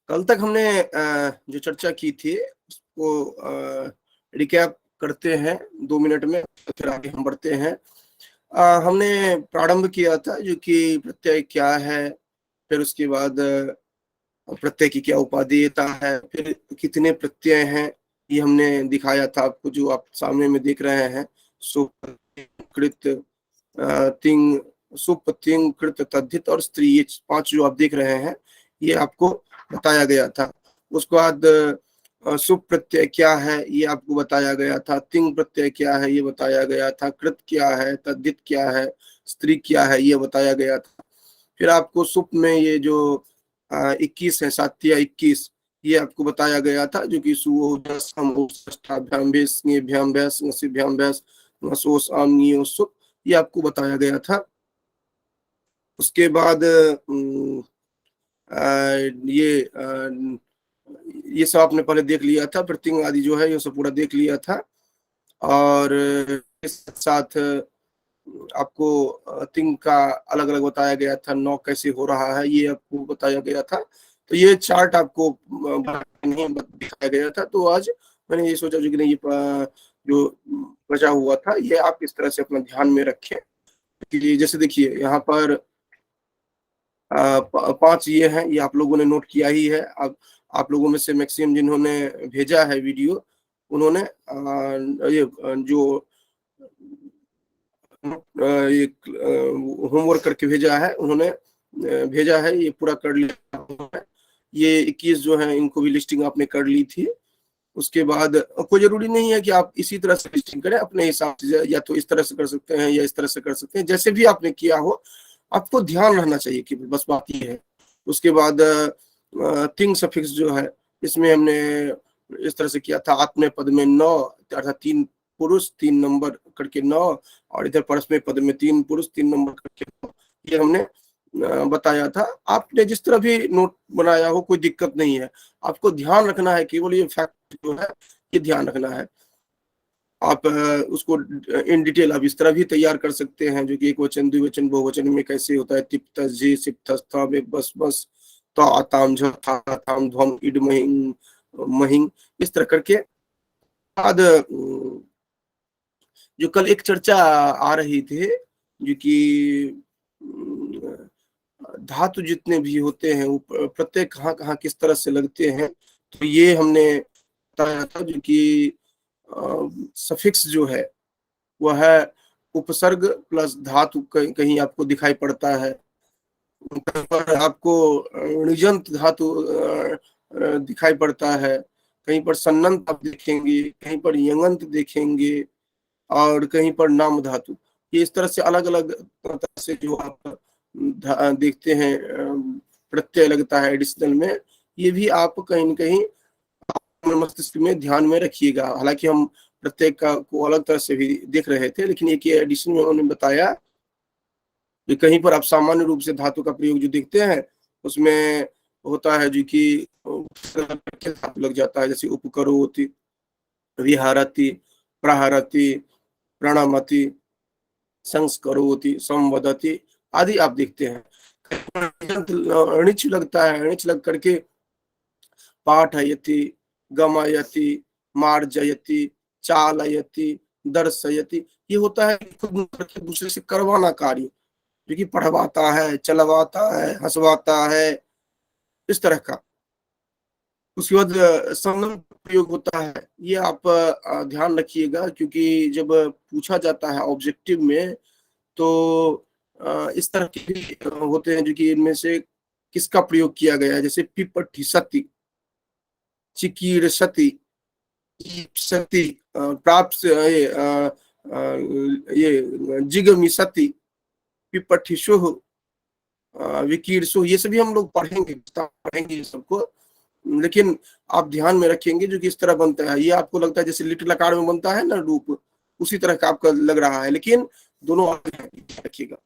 कल तक हमने जो चर्चा की थी उसको रिकैप करते हैं 2 मिनट में, तो फिर आगे हम बढ़ते हैं। हमने प्रारंभ किया था जो कि प्रत्यय क्या है, फिर उसके बाद प्रत्यय की क्या उपादेयता है, फिर कितने प्रत्यय हैं ये हमने दिखाया था आपको, जो आप सामने में देख रहे हैं। सुप, कृत, तिंग, सुप, तिंग, कृत, तद्धित और स्त्री, ये 5 जो आप देख रहे हैं ये आपको बताया गया था। उसके बाद सुप प्रत्यय क्या है ये आपको बताया गया था, तिंग प्रत्यय क्या है ये बताया गया था, कृत क्या है, तद्धित क्या है, स्त्री क्या है ये बताया गया था। फिर आपको सुप में ये जो 21 है, 7 ये आपको बताया गया था, जो कि सुप ये आपको बताया गया था। उसके बाद ये सब आपने पहले देख लिया था, प्रत्यंग आदि जो है ये सब पूरा देख लिया था। और इसके साथ आपको तिंग का अलग अलग बताया गया था, नौ कैसे हो रहा है ये आपको बताया गया था। तो ये चार्ट आपको नहीं दिखाया गया था, तो आज मैंने ये सोचा कि नहीं, ये जो बचा हुआ था ये आप इस तरह से अपना ध्यान में रखें कि जैसे देखिए यहाँ पर 5 ये हैं, ये आप लोगों ने नोट किया ही है। अब आप लोगों में से मैक्सिमम जिन्होंने भेजा है वीडियो, उन्होंने ये जो एक होमवर्क करके भेजा है, उन्होंने भेजा है, ये पूरा कर लिया है। ये 21 जो है इनको भी लिस्टिंग आपने कर ली थी। उसके बाद कोई जरूरी नहीं है कि आप इसी तरह से लिस्टिंग करें, अपने हिसाब से या तो इस तरह से कर सकते हैं या इस तरह से कर सकते हैं, जैसे भी आपने किया हो आपको ध्यान रहना चाहिए कि बस बात ये है। उसके बाद तिंग सफिक्स जो है इसमें हमने इस तरह से किया था, आत्मनेय पद में 9 अर्थात 3 पुरुष 3 नंबर करके 9, और इधर परस्मय पद में 3 पुरुष 3 नंबर करके 9, ये हमने बताया था। आपने जिस तरह भी नोट बनाया हो कोई दिक्कत नहीं है, आपको ध्यान रखना है, केवल ये फैक्ट जो है ये ध्यान रखना है। आप उसको इन डिटेल आप इस तरह भी तैयार कर सकते हैं, जो कि एक वचन द्विवचन बहुवचन में कैसे होता है, तिप्त जे सिप्त बस बस ताम झाम ध्वम इड महिंग महिंग, इस तरह करके। बाद जो कल एक चर्चा आ रही थी, जो कि धातु जितने भी होते हैं वो प्रत्येक कहाँ कहाँ किस तरह से लगते हैं, तो ये हमने बताया था, जो कि सफिक्स जो है वह है उपसर्ग प्लस धातु, कहीं आपको दिखाई पड़ता है, कहीं पर आपको ऋजंत धातु दिखाई पड़ता है, कहीं पर सन्नंत आप देखेंगे, कहीं पर यंगंत देखेंगे, और कहीं पर नाम धातु। ये इस तरह से अलग अलग तरह से जो आप देखते हैं प्रत्यय लगता है एडिशनल में, ये भी आप कहीं न कहीं मस्तिष्क में ध्यान में रखिएगा। हालांकि हम प्रत्येक का को अलग तरह से भी देख रहे थे, लेकिन एक ये एडिशन में उन्होंने बताया कि कहीं पर आप सामान्य रूप से धातु का प्रयोग जो देखते हैं उसमें होता है जो कि धातु लग जाता है, जैसे उपकरोति, विहारति, प्रहरति, प्रणमति, संस्करोति, संवदति आदि आप देखते हैं। णिच लगता है, णिच लग करके पाठयति, गमयति, मार्जयति, चालयति, दर्शयति, ये होता है खुद दूसरे से करवाना कार्य, जो कि पढ़वाता है, चलवाता है, हंसवाता है, इस तरह का। उसके बाद संगम प्रयोग होता है, ये आप ध्यान रखिएगा, क्योंकि जब पूछा जाता है ऑब्जेक्टिव में तो इस तरह के भी होते हैं, जो कि इनमें से किसका प्रयोग किया गया है, जैसे पिपठिसति, चिकीर्षति, सती, प्राप्त ये जिगमिसति, पिपठिषुः, विकीर्षु, ये सभी हम लोग पढ़ेंगे ये सबको, लेकिन आप ध्यान में रखेंगे जो कि इस तरह बनता है। ये आपको लगता है जैसे लिटिल आकार में बनता है ना रूप, उसी तरह का आपका लग रहा है, लेकिन दोनों रखिएगा।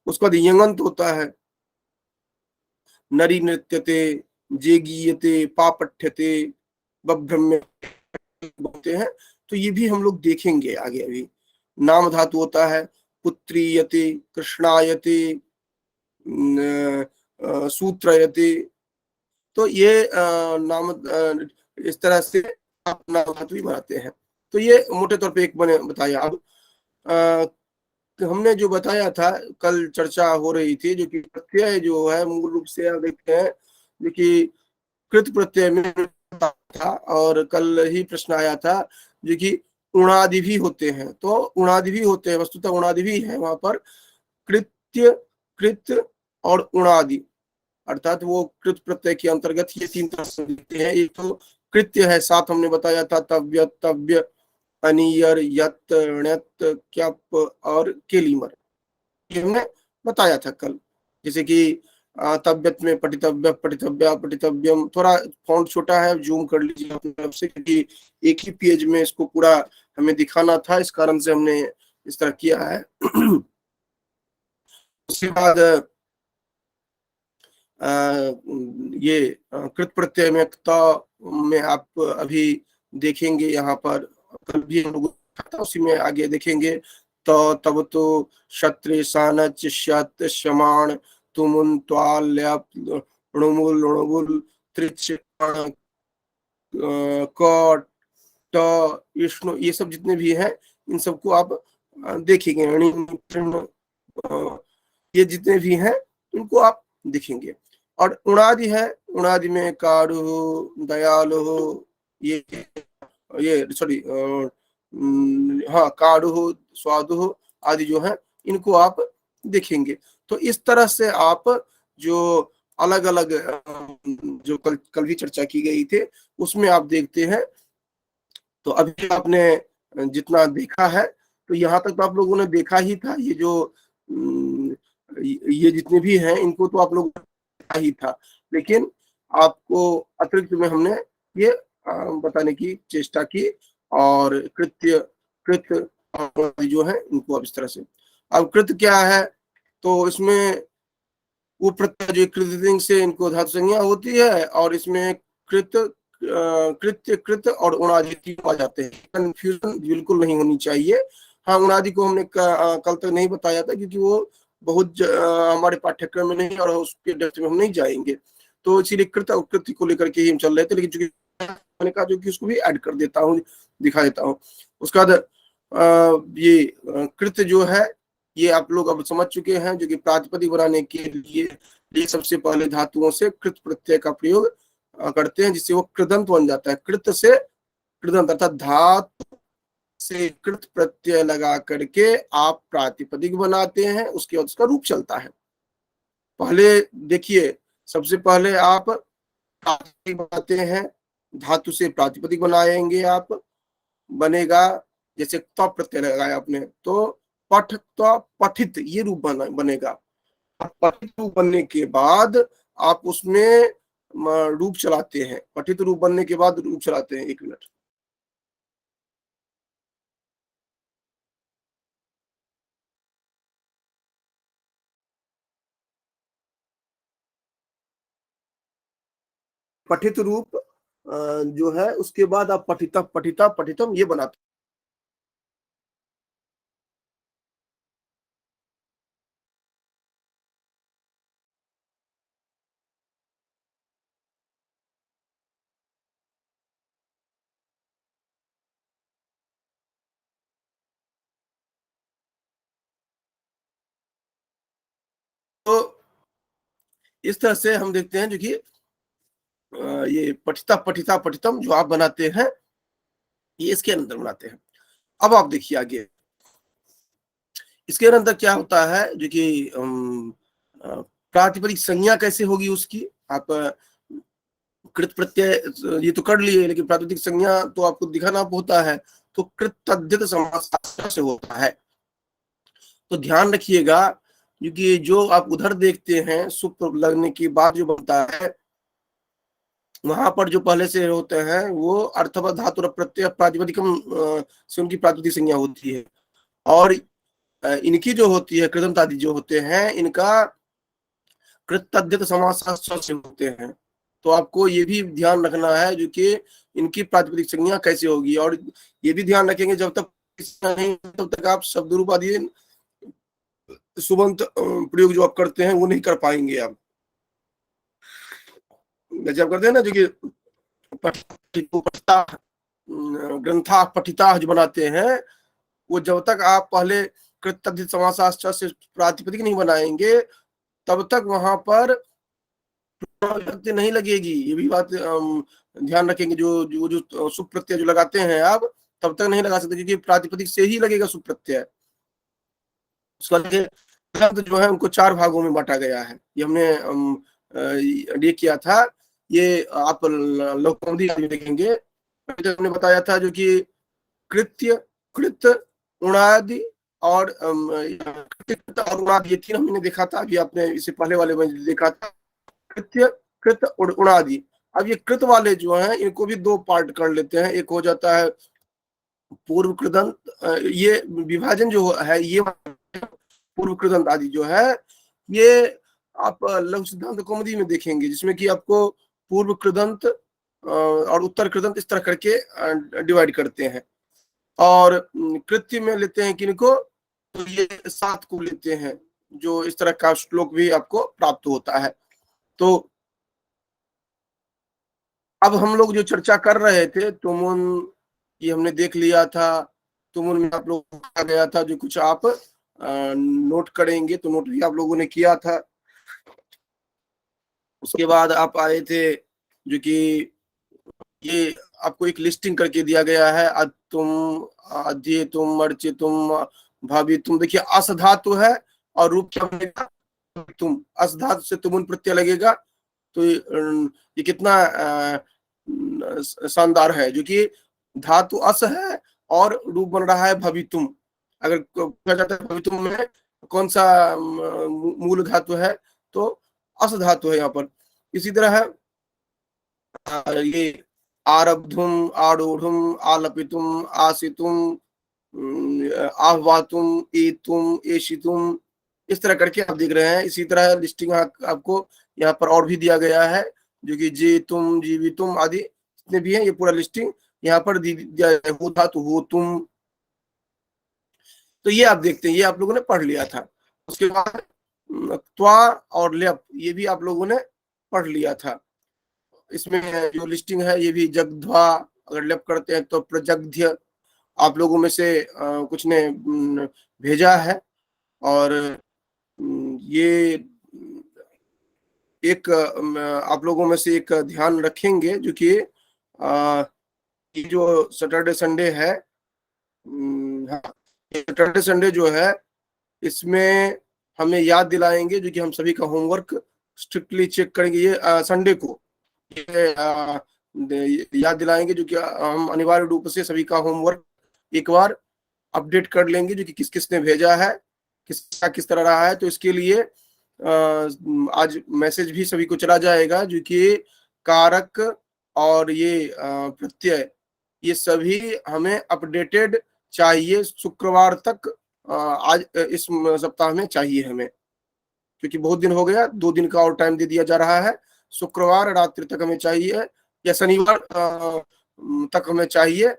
उसके बाद यंगंत होता है, नरी नृत्यते, जेगीयते, पापठ्यते, बभ्रम्य बोलते हैं, तो ये भी हम लोग देखेंगे आगे। अभी नाम धातु होता है, पुत्रीयते, कृष्णायते, सूत्रयते, तो ये नाम इस तरह से आप नाम धातु भी बनाते हैं। तो ये मोटे तौर पे एक मैंने बताया। अब तो हमने जो बताया था, कल चर्चा हो रही थी, जो कि प्रत्यय जो है मूल रूप से आप देखते हैं जो कि कृत प्रत्यय में था, और कल ही प्रश्न आया था जो कि उणादि भी होते हैं। तो उणादि भी होते हैं, वस्तुतः उणादि भी है वहां पर, कृत्य, कृत और उणादि, अर्थात वो कृत प्रत्यय के अंतर्गत ये तीन तरह से दिखते हैं। एक तो कृत्य है, साथ हमने बताया था तव्य, तव्य, अनियर, यत, ण्यत, क्यप और केलीमर, ये हमने बताया था कल। जैसे कि तव्यत में पठितव्य, पठितव्या, पठितव्यम, थोड़ा फॉन्ट छोटा है, जूम कर लीजिए अपनी तरफ से, क्योंकि एक ही पेज में इसको पूरा हमें दिखाना था, इस कारण से हमने इस तरह किया है। उसके बाद ये कृत प्रत्यय में में आप अभी देखेंगे, यहाँ पर कल भी हम लोग था, उसी में आगे देखेंगे। तो तब तो क्षत्रिय सानच शत शमाण तुमुन त्वाल ल्याप णुमुल णुमुल त्रिच कट ट विष्णु, ये सब जितने भी हैं इन सबको आप देखेंगे। ये जितने भी हैं इनको आप देखेंगे। और उणादि है, उणादि में काड़ु हो, दयालु हो, ये सॉरी हाँ काड़ु हो, स्वादु हो आदि जो है इनको आप देखेंगे। तो इस तरह से आप जो अलग अलग जो कल कल भी चर्चा की गई थे उसमें आप देखते हैं। तो अभी आपने जितना देखा है, तो यहाँ तक तो आप लोगों ने देखा ही था। ये जो ये जितने भी हैं इनको तो आप लोग देखा ही था, लेकिन आपको अतिरिक्त में हमने ये बताने की चेष्टा की। और कृत्य, कृत जो है इनको अब इस तरह से, अब कृत क्या है, तो इसमें वो प्रत्यय जो कृत से इनको धातु संज्ञा होती है, और इसमें कृत कृत्य, कृत और उणादि तीनों आ जाते हैं। कंफ्यूजन बिल्कुल नहीं होनी चाहिए। हाँ, उणादि को हमने कल तक नहीं बताया था, क्योंकि वो बहुत हमारे पाठ्यक्रम में नहीं, और उसके डेप्थ में हम नहीं जाएंगे, तो इसीलिए कृत और कृत्य को लेकर के ही हम चल रहे थे। लेकिन चूंकि मैंने कहा जो कि उसको भी ऐड कर देता हूँ, दिखा देता हूँ। उसके बाद ये कृत्य जो है ये आप लोग अब समझ चुके हैं, जो कि प्रातिपदिक बनाने के लिए सबसे पहले धातुओं से कृत प्रत्यय का प्रयोग करते हैं, जिससे वो कृदंत बन जाता है। कृत से कृदंत, अर्थात धातु से कृत प्रत्यय लगा करके आप प्रातिपदिक बनाते हैं, उसके बाद उसका रूप चलता है। पहले देखिए, सबसे पहले आप प्रातिपदिक बनाते हैं, धातु से प्रातिपदिक बनाएंगे आप, बनेगा जैसे त प्रत्यय लगाया आपने, तो पठ तो पठित ये रूप बनेगा। पठित रूप बनने के बाद आप उसमें रूप चलाते हैं। पठित रूप बनने के बाद रूप चलाते हैं। एक मिनट, पठित रूप जो है उसके बाद आप पठिता पठिता पठितम ये बनाते हैं। तो इस तरह से हम देखते हैं जो कि ये पठिता पठिता पठितम जो आप बनाते हैं, ये इसके अंदर बनाते हैं। अब आप देखिए आगे, इसके अंदर क्या होता है जो कि प्रातिपदिक संज्ञा कैसे होगी उसकी। आप कृत प्रत्यय ये तो कर लिए, लेकिन प्रातिपदिक संज्ञा तो आपको दिखाना होता है। तो कृत तद्धित समास से होता है। तो ध्यान रखिएगा, क्योंकि जो आप उधर देखते हैं सुप लगने के बाद जो बनता है, वहां पर जो पहले से होते हैं वो अर्थवत धातु और प्रत्यय प्रातिपदिकम से उनकी प्रातिपदिक संज्ञा होती है। और इनकी जो होती है कृदंत आदि जो होते हैं, इनका कृतद्धित समास से होते हैं। तो आपको ये भी ध्यान रखना है जो कि इनकी प्रातिपदिक संज्ञा कैसे होगी। और ये भी ध्यान रखेंगे, जब तक नहीं तब तक आप शब्द रूप आदि सुबंत प्रयोग जो आप करते हैं वो नहीं कर पाएंगे आप। जैसे आप करते हैं ना जो कि ग्रंथा पठिता जो बनाते हैं, वो जब तक आप पहले कृत तद्धित समासाश्च से प्रातिपदिक नहीं बनाएंगे तब तक वहां पर विभक्ति नहीं लगेगी। ये भी बात ध्यान रखेंगे। जो सुप प्रत्यय जो लगाते हैं आप, तब तक नहीं लगा सकते क्योंकि प्रातिपदिक से ही लगेगा सुप प्रत्यय। उसका शब्द जो है उनको 4 भागों में बांटा गया है। ये हमने ये किया था। ये आप लघुकौमुदी में देखेंगे, हमने बताया था जो कि कृत्य, कृत, उणादि और उणादि, ये 3 हमने देखा था। अभी आपने इससे पहले वाले में देखा था कृत्य, कृत और उणादि। अब ये कृत वाले जो हैं इनको भी 2 पार्ट कर लेते हैं। एक हो जाता है पूर्व कृदंत, ये विभाजन जो है, ये पूर्व कृदंत आदि जो है, ये आप लघु सिद्धांत कौमुदी में देखेंगे, जिसमें कि आपको पूर्व कृदंत और उत्तर कृदंत इस तरह करके डिवाइड करते हैं। और कृत्य में लेते हैं किनको, तो ये 7 को लेते हैं, जो इस तरह का श्लोक भी आपको प्राप्त होता है। तो अब हम लोग जो चर्चा कर रहे थे तुमुन, ये हमने देख लिया था। तुमुन में आप लोग कहा गया था जो कुछ आप नोट करेंगे, तो नोट भी आप लोगों ने किया था। उसके बाद आप आए थे जो कि ये आपको एक लिस्टिंग करके दिया गया है, तुम, अध्य तुम, अर्चे तुम, भाभी तुम। देखिए अस धातु है और रूप क्या बनेगा, तुम। अस धातु से तुमुन प्रत्यय लगेगा, तो ये कितना शानदार है, जो कि धातु अस है और रूप बन रहा है भवितुम। अगर पूछा जाता है भवितुम में कौन सा मूल धातु है, तो अस धातु है यहाँ पर। इसी तरह है ये आरब्धुम, आरूढ़ुम, आलपितुम, आसितुम, आह्वातुम, एतुम, एशितुम, इस तरह करके आप देख रहे हैं। इसी तरह लिस्टिंग आपको यहाँ पर और भी दिया गया है, जो कि जे तुम, जीवितुम आदि जितने भी हैं, ये पूरा लिस्टिंग यहाँ पर दिया है। हो धातु हो तुम, तो ये आप देखते हैं, ये आप लोगों ने पढ़ लिया था। उसके बाद त्वा और ल्यप, ये भी आप लोगों ने पढ़ लिया था। इसमें जो लिस्टिंग है, ये भी जगध्वा, अगर लेप करते हैं तो प्रजग्ध्य। आप लोगों में से कुछ ने भेजा है, और ये एक आप लोगों में से एक ध्यान रखेंगे, जो कि ये जो सैटरडे संडे है, सैटरडे संडे जो है, इसमें हमें याद दिलाएंगे, जो कि हम सभी का होमवर्क स्ट्रिक्टली चेक करेंगे। ये संडे को याद दिलाएंगे, जो कि हम अनिवार्य रूप से सभी का होमवर्क एक बार अपडेट कर लेंगे, जो कि किस किस ने भेजा है, किस तरह रहा है। तो इसके लिए आज मैसेज भी सभी को चला जाएगा, जो कि कारक और ये प्रत्यय, ये सभी हमें अपडेटेड चाहिए शुक्रवार तक। आज इस सप्ताह में चाहिए हमें, क्योंकि बहुत दिन हो गया, 2 दिन का और टाइम दे दिया जा रहा है। शुक्रवार रात्रि तक हमें चाहिए, या शनिवार तक हमें चाहिए।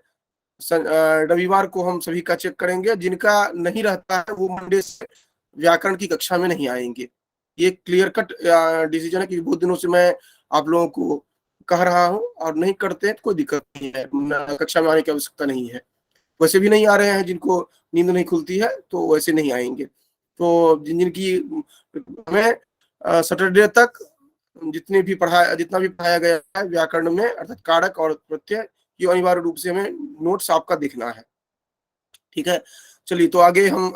रविवार को हम सभी का चेक करेंगे। जिनका नहीं रहता है वो मंडे से व्याकरण की कक्षा में नहीं आएंगे। ये क्लियर कट डिसीजन है, क्योंकि बहुत दिनों से मैं आप लोगों को कह रहा हूँ, और नहीं करते हैं तो कोई दिक्कत नहीं है, कक्षा में आने की आवश्यकता नहीं है। वैसे भी नहीं आ रहे हैं, जिनको नींद नहीं खुलती है तो वैसे नहीं आएंगे। तो जिनकी हमें सैटरडे तक जितना भी पढ़ाया गया है व्याकरण में, अर्थात कारक और प्रत्यय, ये अनिवार्य रूप से हमें नोट्स आपका देखना है। ठीक है, चलिए तो आगे हम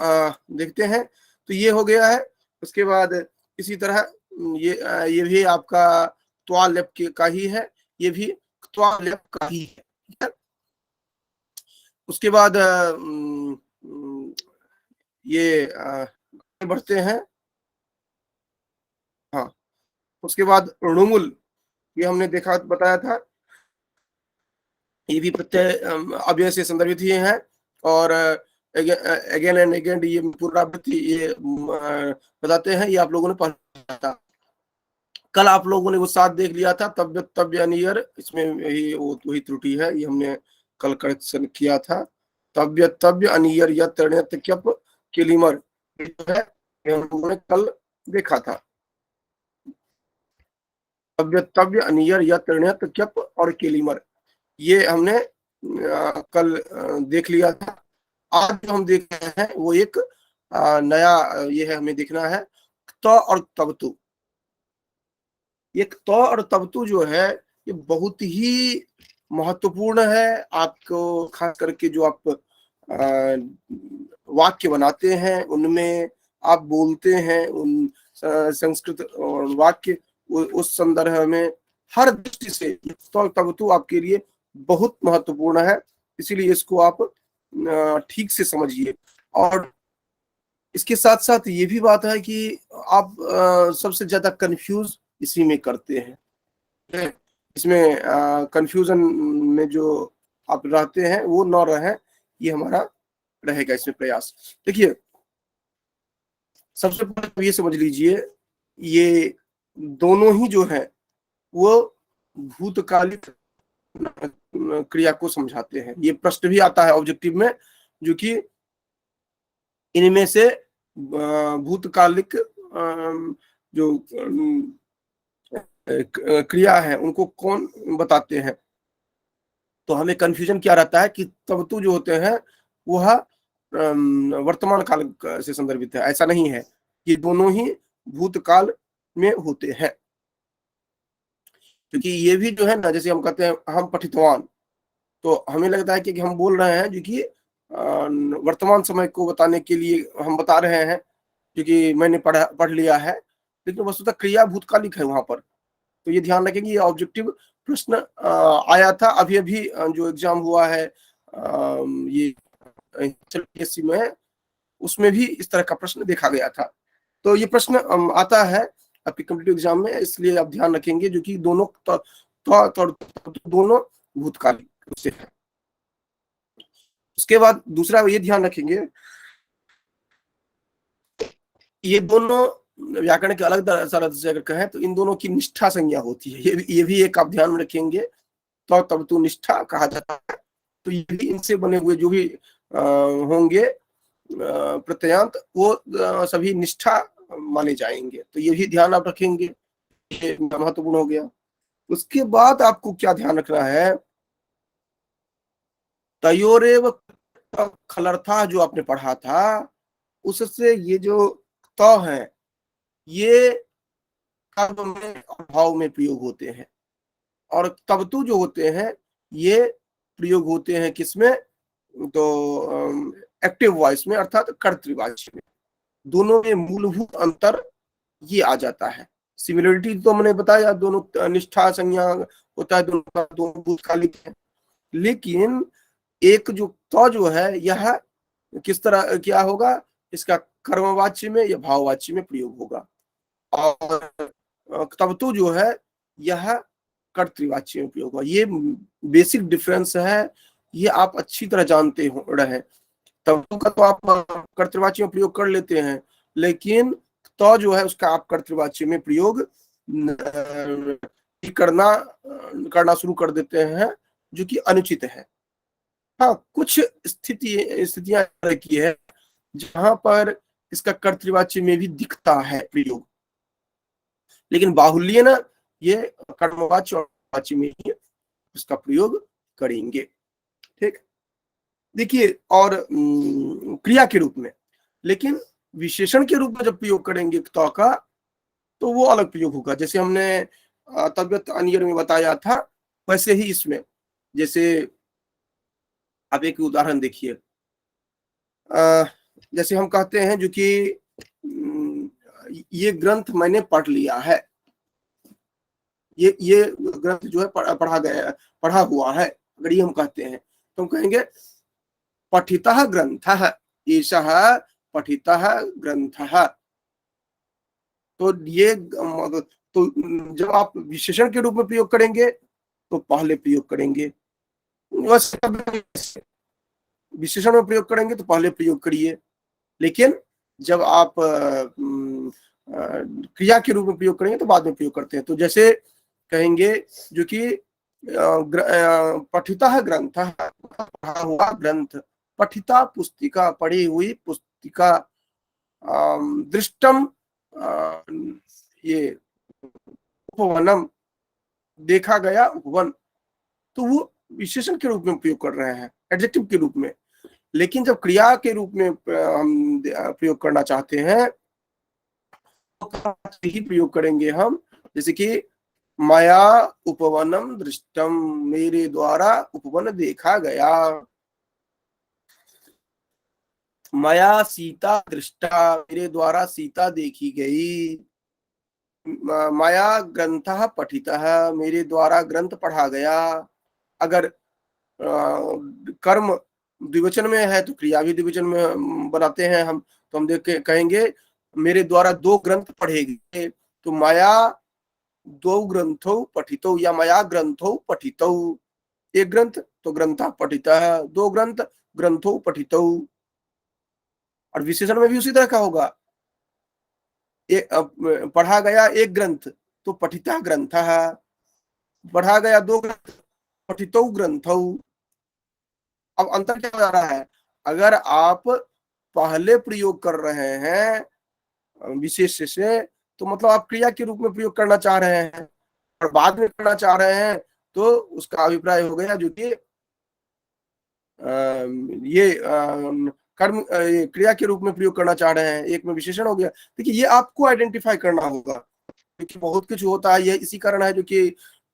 देखते हैं। तो ये हो गया है। उसके बाद इसी तरह ये भी आपका त्वालेप का ही है, ये भी त्वालेप का ही है। ठीक है, उसके बाद ये बढ़ते हैं। हाँ, उसके बाद ऋणुमूल, ये हमने देखा बताया था, ये भी प्रत्यय अव्यय से संदर्भित ही है, और अगेन एंड अगेन ये पुनरावृत्ति ये बताते हैं। ये आप लोगों ने पढ़ा था कल, आप लोगों ने वो 7 देख लिया था, तव्य तव्य अनियर, इसमें यही वही त्रुटि है, ये हमने कल करेक्शन किया था। तव्य तव्य अनियर या तृण्यत क्यप किलिमर है, हम लोगों ने कल देखा था। तव्य तव्य अनियर यत ण्यत क्यप और केलिमर, ये हमने कल देख लिया था। आज जो हम देख रहे हैं वो एक नया ये है, हमें देखना है त और तवतु। एक त और तवतु जो है ये बहुत ही महत्वपूर्ण है। आपको खास करके जो आप वाक्य बनाते हैं, उनमें आप बोलते हैं उन संस्कृत और वाक्य, उस संदर्भ में हर दृष्टि से त तवतु आपके लिए बहुत महत्वपूर्ण है। इसीलिए इसको आप ठीक से समझिए। और इसके साथ साथ ये भी बात है कि आप सबसे ज्यादा कंफ्यूज इसी में करते हैं। इसमें कंफ्यूजन में जो आप रहते हैं वो न रहे, ये हमारा रहेगा इसमें प्रयास। देखिए, सबसे पहले तो ये समझ लीजिए, ये दोनों ही जो है वो भूतकालिक क्रिया को समझाते हैं। ये प्रश्न भी आता है ऑब्जेक्टिव में, जो कि इनमें से भूतकालिक जो क्रिया है उनको कौन बताते हैं। तो हमें कंफ्यूजन क्या रहता है कि तवतु जो होते हैं वह वर्तमान काल से संदर्भित है। ऐसा नहीं है, ये दोनों ही भूतकाल में होते हैं। क्योंकि ये भी जो है ना, जैसे हम कहते हैं हम पठितवान, तो हमें लगता है कि हम बोल रहे हैं जो कि वर्तमान समय को बताने के लिए हम बता रहे हैं, क्योंकि मैंने पढ़ लिया है, लेकिन वस्तुतः क्रिया भूतकालिक है वहां पर। तो ये ध्यान रखेंगे, ये ऑब्जेक्टिव प्रश्न आया था अभी अभी जो एग्जाम हुआ है ये HLPSC में, उसमें भी इस तरह का प्रश्न देखा गया था। तो ये प्रश्न आता है आपके कॉम्पिटिटिव एग्जाम में, इसलिए आप ध्यान रखेंगे जो कि दोनों दोनों भूतकालिक से है। उसके बाद दूसरा ये ध्यान रखेंगे, ये दोनों व्याकरण के अलग तरह से अगर कहें तो इन दोनों की निष्ठा संज्ञा होती है। ये भी एक आप ध्यान में रखेंगे, तो तब तो निष्ठा कहा जाता है। तो ये भी इनसे बने हुए जो भी होंगे प्रत्ययांत, वो सभी निष्ठा माने जाएंगे। तो ये भी ध्यान आप रखेंगे, ये महत्वपूर्ण हो गया। उसके बाद आपको क्या ध्यान रखना है, तयोरेव खलर्था जो आपने पढ़ा था, उससे ये जो त है ये कर्म में और भाव में प्रयोग होते हैं, और तवतु जो होते हैं ये प्रयोग होते हैं किसमें, तो एक्टिव वॉइस में, अर्थात कर्तृवाची में। दोनों में मूलभूत अंतर ये आ जाता है। सिमिलरिटी तो मैंने बताया, दोनों निष्ठा संज्ञा होता है, दोनों भूतकालिक है। लेकिन एक जो तो जो है यह किस तरह क्या होगा, इसका कर्मवाच्य में या भाववाच्य में प्रयोग होगा। और तवतु जो है यह कर्तृवाच्य में प्रयोग होगा। ये बेसिक डिफरेंस है, ये आप अच्छी तरह जानते हो रहे। तवतु का तो आप कर्तृवाच्य में प्रयोग कर लेते हैं, लेकिन तो जो है उसका आप कर्तृवाच्य में प्रयोग करना शुरू कर देते हैं, जो कि अनुचित है। हाँ, कुछ स्थितियां की है जहां पर इसका कर्तृवाच्य में भी दिखता है प्रयोग, लेकिन बाहुल्य ना ये कर्मवाच्य और वाच्य में ही इसका प्रयोग करेंगे। ठीक, देखिए, और क्रिया के रूप में, लेकिन विशेषण के रूप में जब प्रयोग करेंगे तो का, तो वो अलग प्रयोग होगा। जैसे हमने तबियत अनियर में बताया था, वैसे ही इसमें, जैसे आप एक उदाहरण देखिए, जैसे हम कहते हैं जो कि ये ग्रंथ मैंने पढ़ लिया है, ये ग्रंथ जो है पढ़ा हुआ है, अगर ये हम कहते हैं तो हम कहेंगे पठितः ग्रंथः, एषः पठितः ग्रंथः। तो ये तो जब आप विशेषण के रूप में प्रयोग करेंगे तो पहले प्रयोग करेंगे, विशेषण में प्रयोग करेंगे तो पहले प्रयोग करिए। लेकिन जब आप क्रिया के रूप में प्रयोग करेंगे तो बाद में प्रयोग करते हैं। तो जैसे कहेंगे जो कि पठिता ग्रंथ, पढ़ा हुआ ग्रंथ, पठिता पुस्तिका, पढ़ी हुई पुस्तिका, दृष्टम ये उपवनम, देखा गया उपवन, तो वो विशेषण के रूप में उपयोग कर रहे हैं, एडजेक्टिव के रूप में। लेकिन जब क्रिया के रूप में हम प्रयोग करना चाहते हैं तो ही प्रयोग करेंगे हम, जैसे कि मया उपवनम दृष्टम, मेरे द्वारा उपवन देखा गया। मया सीता दृष्टा, मेरे द्वारा सीता देखी गई। मया ग्रंथः पठितः, मेरे द्वारा ग्रंथ पढ़ा गया। अगर कर्म द्विवचन में है तो क्रिया भी द्विवचन में बनाते हैं हम, तो हम देख के कहेंगे मेरे द्वारा 2 ग्रंथ पढ़े गए, तो मया 2 ग्रंथौ पठितौ, या मया ग्रंथौ पठितौ। एक ग्रंथ तो ग्रंथ पठिता है, 2 ग्रंथ ग्रंथौ पठितौ। और विशेषण में भी उसी तरह का होगा, पढ़ा गया 1 ग्रंथ तो पठिता ग्रंथ, पढ़ा गया 2 ग्रंथ पठितौ ग्रंथौ। अब अंतर क्या हो रहा है, अगर आप पहले प्रयोग कर रहे हैं विशेष से, तो मतलब आप क्रिया के रूप में प्रयोग करना चाह रहे हैं, और बाद में करना चाह रहे हैं तो उसका अभिप्राय हो गया जो कि ये कर्म क्रिया के रूप में प्रयोग करना चाह रहे हैं, एक में विशेषण हो गया। देखिए ये आपको आइडेंटिफाई करना होगा, क्योंकि बहुत कुछ होता है, ये इसी कारण है जो कि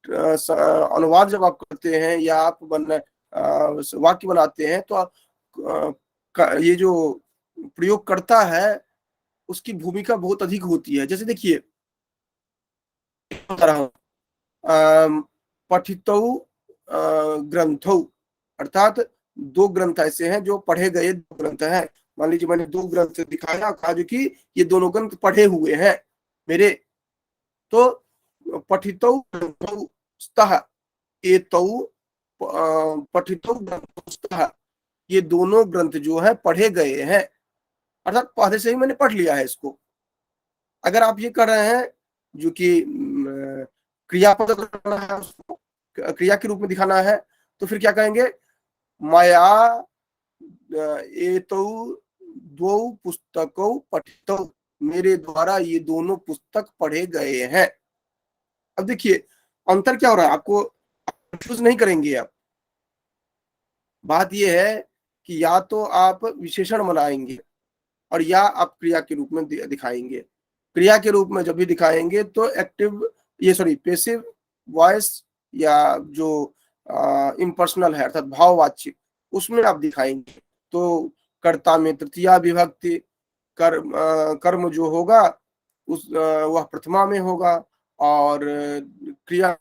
अनुवाद जब आप करते हैं या आप वाक्य बनाते हैं, तो आप ये जो प्रयोग करता है उसकी भूमिका बहुत अधिक होती है। जैसे देखिए पठितौ ग्रंथौ, अर्थात 2 ग्रंथ ऐसे हैं जो पढ़े गए 2 ग्रंथ हैं। मान लीजिए मैंने 2 ग्रंथ दिखाया, कहा जो कि ये दोनों ग्रंथ पढ़े हुए हैं मेरे, तो पठितौ ग्रंथौ स्तः एतौ पठितौ ग्रंथौ स्तः, ये दोनों ग्रंथ जो है पढ़े गए हैं, अर्थात पहले से ही मैंने पढ़ लिया है इसको। अगर आप ये कर रहे हैं जो कि क्रियापद करना है, उसको क्रिया के रूप में दिखाना है, तो फिर क्या कहेंगे, मया एतौ द्वौ पुस्तकौ पठितौ, मेरे द्वारा ये दोनों पुस्तक पढ़े गए हैं। अब देखिए अंतर क्या हो रहा है, आपको कंफ्यूज नहीं करेंगे आप। बात यह है कि या तो आप विशेषण बनाएंगे और या आप क्रिया के रूप में दिखाएंगे। क्रिया के रूप में जब भी दिखाएंगे तो एक्टिव ये सॉरी पैसिव वॉइस या जो इम्पर्सनल है अर्थात भाववाच्य, उसमें आप दिखाएंगे। तो कर्ता में तृतीया विभक्ति, कर्म जो होगा उस वह प्रथमा में होगा, और क्रिया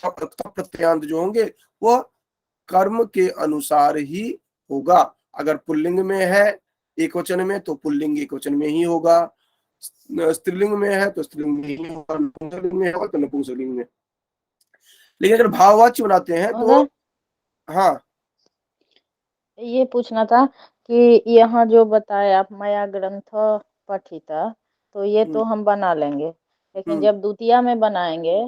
प्रत्यांत जो होंगे वह कर्म के अनुसार ही होगा। अगर पुल्लिंग में है एक वचन में तो पुल्लिंग एक वचन में ही होगा, स्त्रीलिंग में है तो स्त्रीलिंग में ही होगा, नपुंसकलिंग में होगा तो नपुंसकलिंग में। लेकिन अगर भाववाच्य बनाते हैं तो हाँ ये पूछना था कि यहाँ जो बताए आप मया ग्रंथ पठिता, तो ये तो हम बना लेंगे, लेकिन जब द्वितीया में बनाएंगे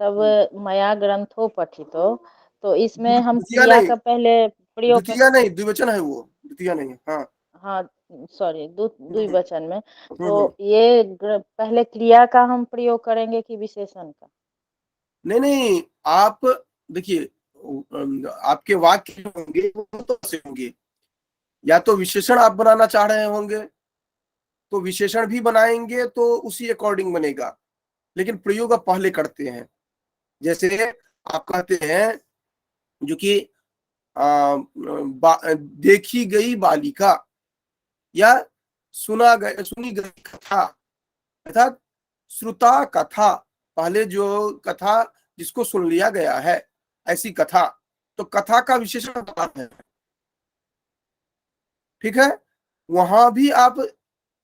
तब मया ग्रंथो पठितो, तो इसमें हम द्वितीया क्रिया नहीं, का पहले प्रयोग कर। द्वितीया नहीं, द्विवचन है वो, द्वितीया नहीं है। हाँ हाँ सॉरी, द्विवचन में। तो हम्म। ये पहले क्रिया का हम प्रयोग करेंगे कि विशेषण का? नहीं नहीं, आप देखिए आपके वाक्य होंगे वो तो ऐसे होंगे, या तो विशेषण आप बनाना चाह रहे होंगे तो विशेषण भी बनाएंगे तो उसी अकॉर्डिंग बनेगा, लेकिन प्रयोग आप पहले करते हैं। जैसे आप कहते हैं जो कि देखी गई बालिका या सुनी गई कथा, अर्थात श्रुता कथा, पहले जो कथा जिसको सुन लिया गया है ऐसी कथा, तो कथा का विशेषण बात है, ठीक है। वहां भी आप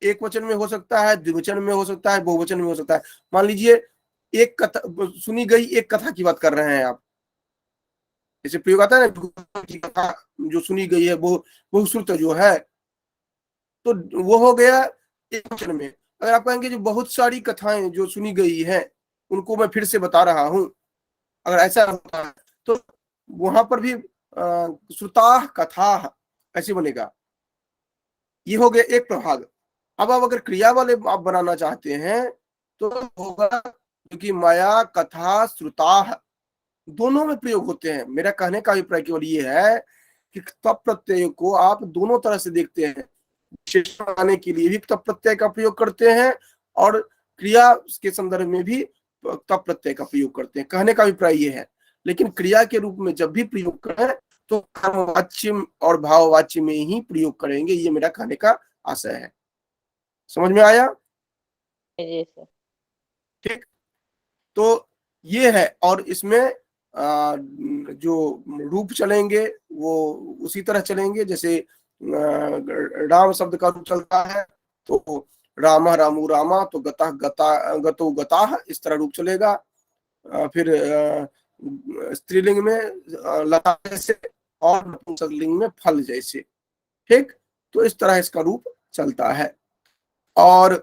एक वचन में हो सकता है, द्विवचन में हो सकता है, बहुवचन में हो सकता है। मान लीजिए एक कथा सुनी गई, एक कथा की बात कर रहे हैं आप, जैसे प्रयोग आता है ना की कथा जो सुनी गई है वो बहुश्रुत जो है, तो वो हो गया एक वचन में। अगर आप कहेंगे जो बहुत सारी कथाएं जो सुनी गई हैं उनको मैं फिर से बता रहा हूं, अगर ऐसा होता है तो वहां पर भी श्रुता कथा ऐसे बनेगा। ये हो गया एक प्रभाग। अब आप अगर क्रिया वाले आप बनाना चाहते हैं तो होगा क्योंकि माया कथा श्रुता, दोनों में प्रयोग होते हैं। मेरा कहने का अभिप्राय केवल ये है कि तप प्रत्यय को आप दोनों तरह से देखते हैं। विशेषण आने के लिए भी तप प्रत्यय का प्रयोग करते हैं और क्रिया के संदर्भ में भी तप प्रत्यय का प्रयोग करते हैं। कहने का अभिप्राय ये है। लेकिन क्रिया के रूप में जब भी प्रयोग करें तो कर्मवाच्य और भाववाच्य में ही प्रयोग करेंगे, ये मेरा कहने का आशय है। समझ में आया? जी सर। ठीक, तो ये है। और इसमें जो रूप चलेंगे वो उसी तरह चलेंगे जैसे राम शब्द का रूप चलता है तो राम रामू रामा, तो गता गता गतो गता, इस तरह रूप चलेगा। फिर स्त्रीलिंग में लता जैसे और नपुंसकलिंग में फल जैसे। ठीक, तो इस तरह इसका रूप चलता है। और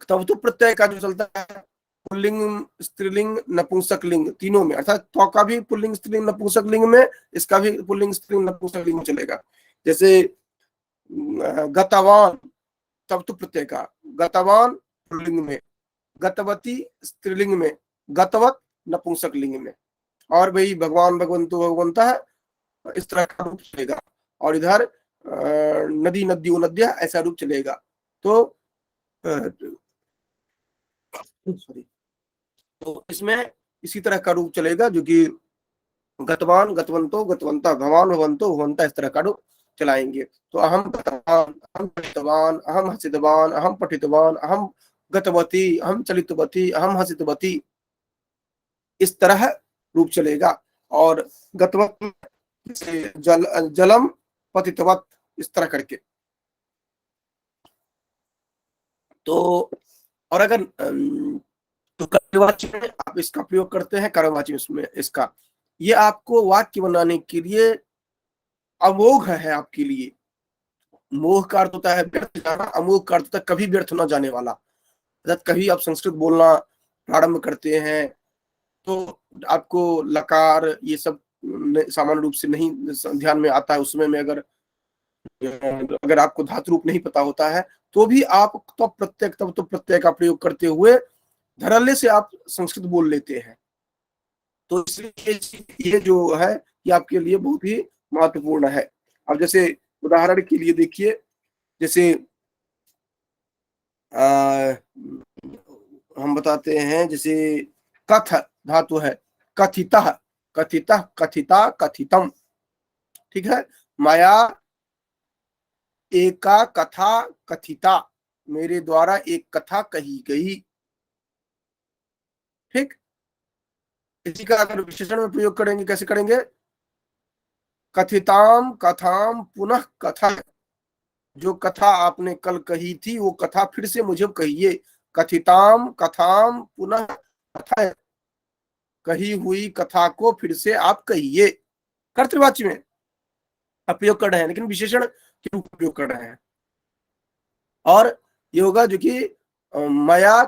तब तो प्रत्यय का जो चलता है पुल्लिंग, स्त्रीलिंग, नपुंसकलिंग तीनों में, अर्थात तो का भी पुल्लिंग स्त्रीलिंग नपुंसकलिंग में, इसका भी पुल्लिंग स्त्रीलिंग नपुंसकलिंग में चलेगा। जैसे गतवान तब तो प्रत्यय का, गतवान पुल्लिंग में, गतवती स्त्रीलिंग में, गतवत नपुंसकलिंग में। और भाई भगवान भगवंतो भगवंता है, इस तरह का रूप चलेगा। और इधर नदी नद्यो नद्या ऐसा रूप चलेगा। तो सॉरी, तो इसमें इसी तरह का रूप चलेगा जो कि गतवान गतवंतो गतवंता, भवान भवंतो भवंता, इस तरह का रूप चलाएंगे। तो अहम गतवान, अहम पठितवान, अहम हसितवान, अहम पठितवान, अहम गतवती, अहम चलितवती, अहम हसितवती, इस तरह रूप चलेगा। और गतवत से जलम पतितवत, इस तरह करके। तो और अगर तो कर्मवाची में आप इसका प्रयोग करते हैं, कर्मवाची में इसका, ये आपको वाक्य बनाने के लिए अमोघ है। आपके लिए मोह का अर्थ होता है व्यर्थ जाना, अमोघ का अर्थ होता है कभी व्यर्थ न जाने वाला। अर्थात कभी आप संस्कृत बोलना प्रारंभ करते हैं तो आपको लकार ये सब सामान्य रूप से नहीं ध्यान में आता है। उसमें में अगर आपको धातु रूप नहीं पता होता है तो भी आप तब तो प्रत्यय का प्रयोग करते हुए धड़ल्ले से आप संस्कृत बोल लेते हैं। तो इसलिए ये जो है ये आपके लिए बहुत ही महत्वपूर्ण है। अब जैसे उदाहरण के लिए देखिए, जैसे हम बताते हैं, जैसे कथ धातु है, कथितः, कथितः, कथिता, कथितम। ठीक है, माया एका कथा कथिता, मेरे द्वारा एक कथा कही गई। ठीक, इसी का अगर विशेषण में प्रयोग करेंगे कैसे करेंगे? कथिताम कथाम पुनः कथा, जो कथा आपने कल कही थी वो कथा फिर से मुझे कहिए। कथिताम कथाम पुनः कथा, कही हुई कथा को फिर से आप कहिए। कर्तृवाची में प्रयोग कर रहे हैं लेकिन विशेषण के रूप में प्रयोग कर रहे हैं। और ये होगा जो कि मया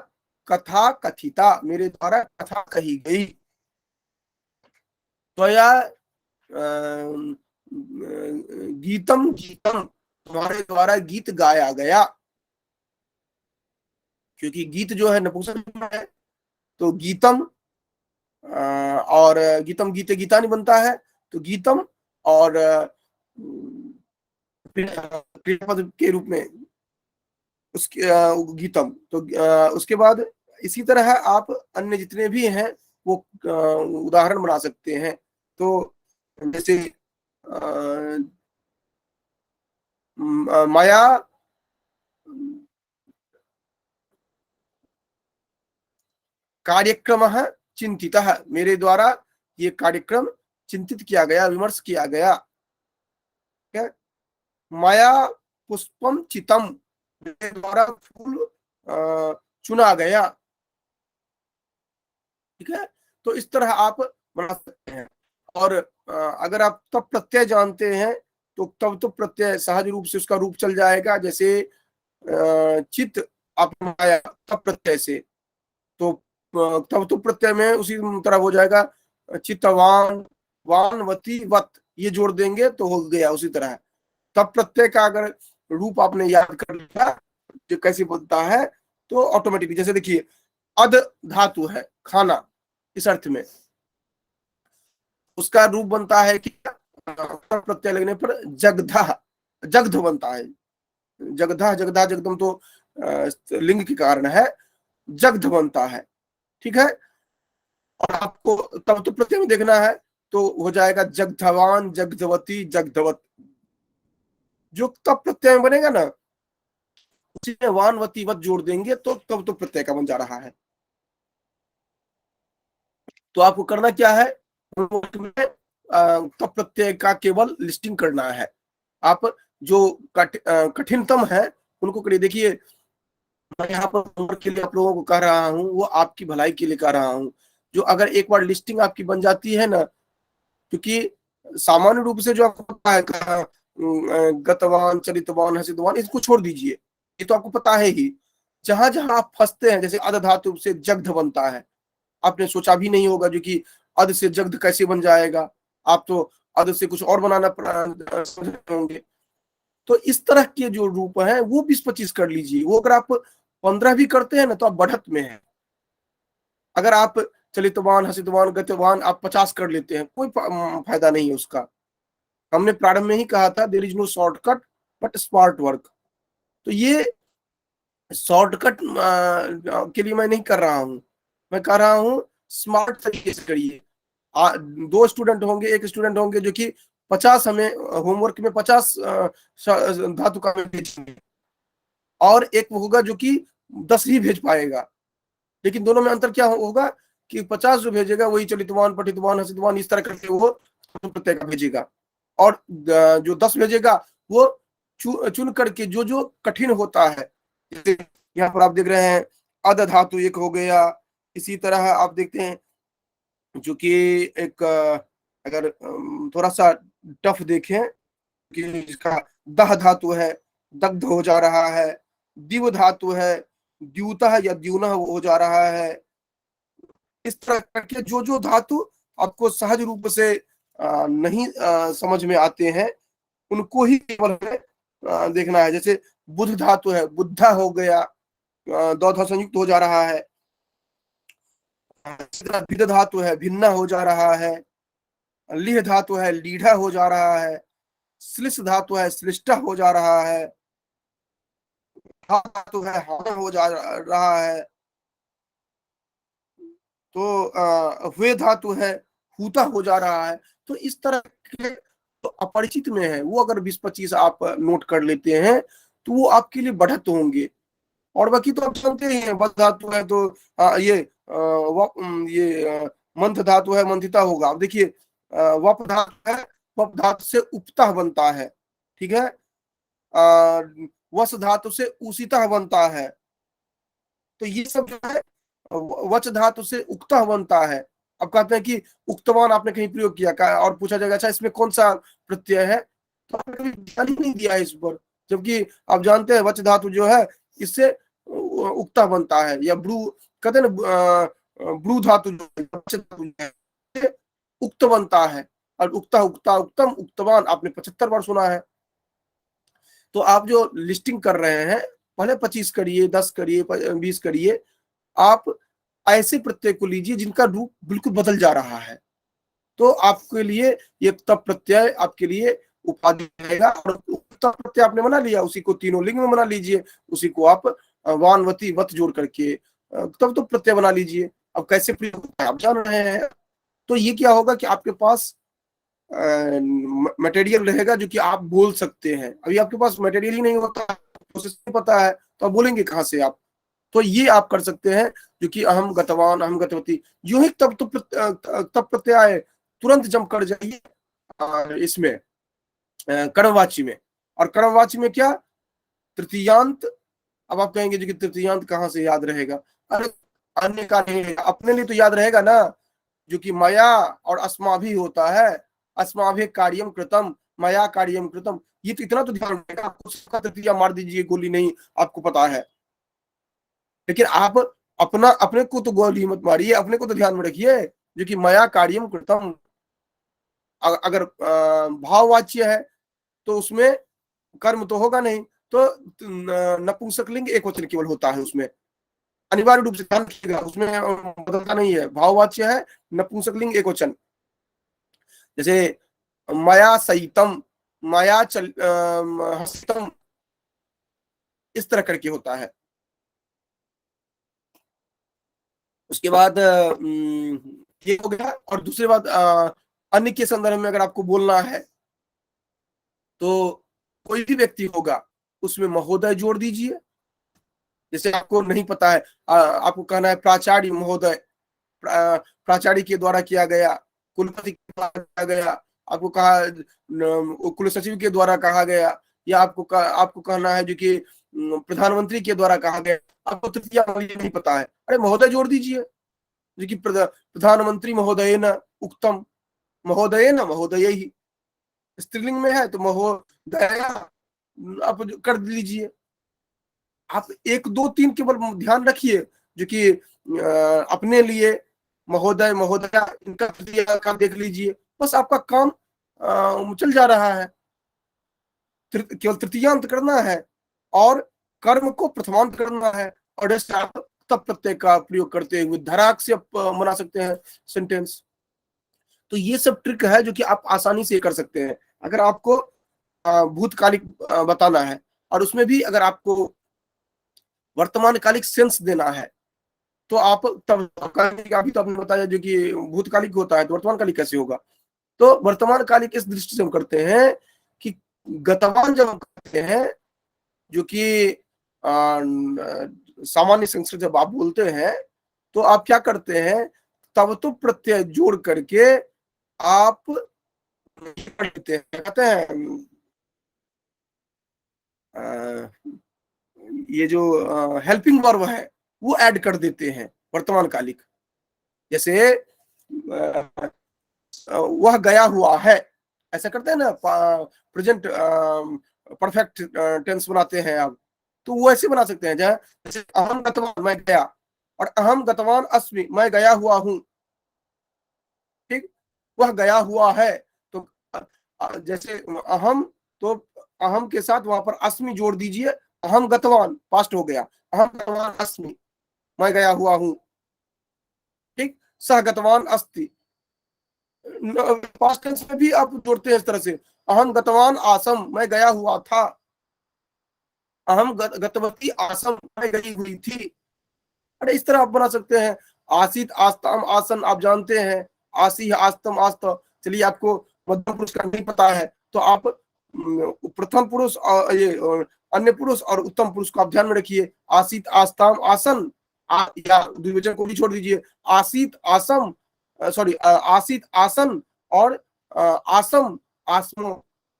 कथा कथिता, मेरे द्वारा कथा कही गई। त्वया गीतम गीतम, तुम्हारे द्वारा गीत गाया गया। क्योंकि गीत जो है नपुंसक में है तो गीतम और गीतम गीते गीता नहीं बनता है, तो गीतम और क्रियापद के रूप में उसके गीतम। तो उसके बाद इसी तरह आप अन्य जितने भी हैं वो उदाहरण बना सकते हैं। तो जैसे माया कार्यक्रम चिंतितः, मेरे द्वारा ये कार्यक्रम चिंतित किया गया, विमर्श किया गया। क्या? माया पुष्पम चितम, मेरे द्वारा फूल चुना गया। ठीक है, तो इस तरह आप बना सकते हैं। और अगर आप तब प्रत्यय जानते हैं तो तब तो प्रत्यय सहज रूप से उसका रूप चल जाएगा। जैसे चित आप माया तब प्रत्यय से, तो तब तो प्रत्यय में उसी तरह हो जाएगा चितवान, वानवती, वत, ये जोड़ देंगे तो हो गया उसी तरह। तब प्रत्यय का अगर रूप आपने याद कर लिया जो कैसे बनता है तो ऑटोमेटिकली, जैसे देखिए अध धातु है खाना, इस अर्थ में उसका रूप बनता है कि प्रत्यय लगने पर जगधा, जगध बनता है। जगधा जगधा जगदम तो लिंग के कारण है, जगध बनता है। ठीक है, और आपको तब तो प्रत्यय में देखना है तो हो जाएगा जगधवान, जगधवती, जगधवत। जो तब प्रत्यय में बनेगा ना, उसी में वानवती वत जोड़ देंगे तो तब तो प्रत्यय का बन जा रहा है। तो आपको करना क्या है, तब प्रत्यय का केवल लिस्टिंग करना है। आप जो कठिनतम है उनको करिए। देखिए मैं यहाँ पर होमवर्क के लिए आप लोगों को कह रहा हूँ, वो आपकी भलाई के लिए कह रहा हूँ। जो अगर एक बार लिस्टिंग आपकी बन जाती है ना, क्योंकि सामान्य रूप से जो आपको पता है गतवान, चरितवान, हसितवान, इसको छोड़ दीजिए, ये तो आपको पता है ही। जहां जहां आप फंसते हैं, जैसे अध धातु से जग्ध बनता है, आपने सोचा भी नहीं होगा जो कि अध से जग्ध कैसे बन जाएगा, आप तो अध से कुछ और बनाना समझ रहे होंगे। तो इस तरह के जो रूप हैं वो 20-25 कर लीजिए। वो अगर आप 15 भी करते हैं ना तो आप बढ़त में हैं। अगर आप चलितवान, हसितवान, गतवान आप 50 कर लेते हैं, कोई फायदा नहीं है उसका। हमने प्रारंभ में ही कहा था, there is no shortcut but smart work. तो ये शॉर्टकट के लिए मैं नहीं कर रहा हूं, मैं कर रहा हूं स्मार्ट तरीके से करिए। 2 स्टूडेंट होंगे, एक स्टूडेंट होंगे जो कि 50 हमें होमवर्क में 50 धातु का भेजेंगे, और एक होगा जो कि 10 ही भेज पाएगा। लेकिन दोनों में अंतर क्या होगा कि 50 जो भेजेगा वही चलितवान, पठितवान, हसितवान इस तरह करके वो प्रत्यय का भेजेगा, और जो 10 भेजेगा वो चुन करके जो जो कठिन होता है, जैसे यहाँ पर आप देख रहे हैं अध धातु एक हो गया। इसी तरह आप देखते हैं जो कि एक अगर थोड़ा सा टफ देखें कि इसका दह धातु है, दग्ध हो जा रहा है। दिव धातु है, द्यूतः या द्यूनः हो जा रहा है। इस तरह करके जो जो धातु आपको सहज रूप से नहीं समझ में आते हैं, उनको ही केवल हमें देखना है। जैसे बुध धातु है, बुद्धा हो गया, दौधा संयुक्त हो जा रहा है। भिद धातु है, भिन्ना हो जा रहा है। लिह धातु है, लीढ़ा हो जा रहा है। श्लिष धातु है, श्लिष्टा हो जा रहा है। हा धातु है, हाना हो जा रहा है। तो वे धातु है, हूता हो जा रहा है। तो इस तरह के तो अपरिचित में है वो अगर 20-25 आप नोट कर लेते हैं तो वो आपके लिए बढ़त होंगे। और बाकी तो आप जानते ही हैं, वध धातु है तो मंथ धातु है, मंथिता होगा। अब देखिए वप धातु है, वप धातु से उपता बनता है। ठीक है, वस धातु से उसिता बनता है। तो ये सब जो है वच धातु से उक्ता बनता है। अब कहते हैं कि उक्तवान आपने कहीं प्रयोग किया और पूछा जाएगा अच्छा इसमें कौन सा प्रत्यय है, तो आपने कभी ध्यान ही नहीं दिया इस पर। जबकि आप जानते हैं वच धातु जो है इससे उक्ता बनता है, या ब्रू कहते हैं ना, ब्रू धातु जो है उक्त बनता है। और उक्ता, उक्ता, उत्तम, उक्तवान आपने 75 बार सुना है। तो आप जो लिस्टिंग कर रहे हैं, पहले 25 करिए, 10 करिए, 20 करिए। आप ऐसे प्रत्यय को लीजिए जिनका रूप बिल्कुल बदल जा रहा है, तो आपके लिए ये तब प्रत्यय आपके लिए उपाधि रहेगा। और तब प्रत्यय आपने बना लिया, उसी को तीनों लिंग में बना लीजिए, उसी को आप वानवती वत जोड़ करके तब तो प्रत्यय बना लीजिए। अब कैसे प्रयोग होता है आप जान रहे हैं। तो ये क्या होगा कि आपके पास मटेरियल रहेगा जो कि आप बोल सकते हैं। अभी आपके पास मटेरियल ही नहीं होता, प्रोसेस नहीं पता है, तो आप बोलेंगे कहाँ से आप। तो ये आप कर सकते हैं जो कि अहम गतवान, अहम गतवती, यूं ही तब तो तब प्रत्यय तुरंत जम कर जाइए इसमें कर्मवाची में। और कर्मवाची में क्या, तृतीयांत। अब आप कहेंगे जो कि तृतीयांत कहाँ से याद रहेगा, अरे अन्य का नहीं, अपने लिए तो याद रहेगा ना, जो कि मया और अस्माभि होता है। अस्माभि कार्यम कृतम, मया कार्यम कृतम, ये तो इतना तो ध्यान रहेगा। आपको उसका तृतीया मार दीजिए, गोली नहीं आपको पता है, लेकिन आप अपने को तो गोली मत मारिए, अपने को तो ध्यान में रखिए जो कि मया कार्यम कृतम। अगर भाववाच्य है तो उसमें कर्म तो होगा नहीं, तो नपुंसकलिंग एक वचन केवल होता है उसमें, अनिवार्य रूप से ध्यान रखिएगा, उसमें बदलता नहीं है। भाववाच्य है, नपुंसकलिंग एक वचन। जैसे मया सहितम, मया हसितम, इस तरह करके होता है। उसके बाद ये हो गया। और दूसरी बात, अन्य के संदर्भ में अगर आपको बोलना है तो कोई भी व्यक्ति होगा उसमें महोदय जोड़ दीजिए। जैसे आपको नहीं पता है, आपको कहना है प्राचार्य महोदय, प्राचार्य के द्वारा किया गया, कुलपति के द्वारा किया गया, आपको कहा कुल सचिव के द्वारा कहा गया, या आपको कहना है जो कि प्रधानमंत्री के द्वारा कहा गया, आपको तृतीया नहीं पता है, अरे महोदय जोड़ दीजिए। जो कि प्रधानमंत्री महोदय न उक्तम, महोदय न महोदय ही, स्त्रीलिंग में है तो महोदया आप कर लीजिए। आप 1 2 3 केवल ध्यान रखिए, जो कि अपने लिए महोदय महोदया इनका तृतीया का देख लीजिए, बस आपका काम चल जा रहा है। केवल तृतीयांत करना है और कर्म को प्रथमांत करना है, और जैसे आप तब प्रत्यय का प्रयोग करते हुए धराक से आप बना सकते हैं सेंटेंस। तो ये सब ट्रिक है जो कि आप आसानी से कर सकते हैं। अगर आपको भूतकालिक बताना है, और उसमें भी अगर आपको वर्तमान कालिक सेंस देना है, तो आप तब अभी तो आपने बताया जो कि भूतकालिक होता है, तो वर्तमान कालिक कैसे होगा? तो वर्तमान कालिक इस दृष्टि से हम करते हैं कि गतवान जब हम करते हैं, जो कि सामान्य संस्कृत जब आप बोलते हैं, तो आप क्या करते हैं, तब तो प्रत्यय जोड़ करके आप कहते हैं ये जो हेल्पिंग वर्ब है वो ऐड कर देते हैं वर्तमान कालिक। जैसे वह गया हुआ है, ऐसा करते हैं ना, प्रेजेंट परफेक्ट टेंस बनाते हैं आप, तो वो ऐसे बना सकते हैं जैसे अहम गतवान, मैं गया, और अहम गतवान अस्मि, मैं गया हुआ हूं। ठीक, वह गया हुआ है, तो जैसे अहम, तो अहम के साथ वहां पर अस्मि जोड़ दीजिए, अहम गतवान पास्ट हो गया, अहम गतवान अस्मि, मैं गया हुआ हूं। ठीक, सह गतवान अस्ति, पास्ट टेंस में भी आप जोड़ते हैं इस तरह से, अहम गतवान आसम, मैं गया हुआ था, अहम गतवती आसम, मैं गई हुई थी। अरे इस तरह आप बना सकते हैं। आसित आस्ताम आसन आप जानते हैं, आसी आस्तम आस्त, चलिए आपको मध्यम पुरुष का नहीं पता है, तो आप प्रथम पुरुष और ये अन्य पुरुष और उत्तम पुरुष को आप ध्यान में रखिए। आसित आस्ताम आसन, या द्विवचन को भी छोड़ दीजिए, आसित आसम, सॉरी आसित आसन और आसम आसमो,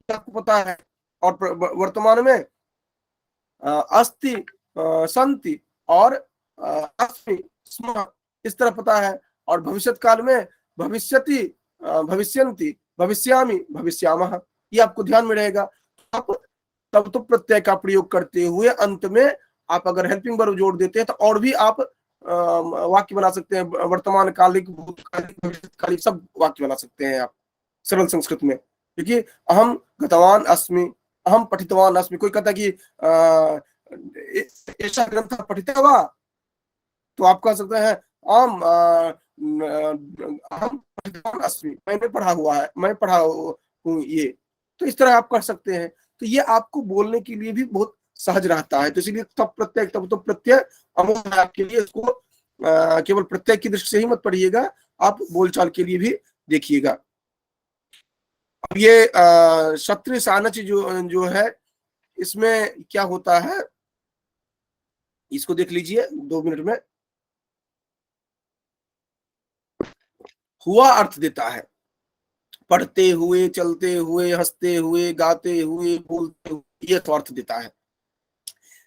आपको पता है। और वर्तमान में अस्ति संति और अस्मि स्म, इस तरह पता है। और भविष्यत काल में भविष्यति भविष्यन्ति भविष्यामि भविष्यामः, ये आपको ध्यान में रहेगा। आप तब तो प्रत्यय का प्रयोग करते हुए अंत में आप अगर हेल्पिंग वर्ब जोड़ देते हैं तो और भी आप वाक्य बना सकते हैं, वर्तमान कालिक भूतकालिक भविष्यकालिक सब वाक्य बना सकते हैं आप सरल संस्कृत में। क्योंकि अहम गतवान अस्मि, अहम पठितवान अस्मि, कोई कहता कि ऐसा ग्रंथ पठित हुआ, तो आप कह सकते हैं अहम पठितवान अस्मि, मैंने पढ़ा हुआ है, मैं पढ़ा हूँ ये। तो इस तरह आप कर सकते हैं। तो ये आपको बोलने के लिए भी बहुत सहज रहता है। तो इसीलिए तब प्रत्यय तब तो प्रत्यय अमोघ है आपके लिए। इसको केवल प्रत्यय की दृष्टि से ही मत पढ़िएगा, आप बोलचाल के लिए भी देखिएगा। अब ये क्षत्रिय सानच जो है, इसमें क्या होता है इसको देख लीजिए 2 मिनट में। हुआ अर्थ देता है, पढ़ते हुए, चलते हुए, हंसते हुए, गाते हुए, बोलते हुए, ये तो अर्थ देता है।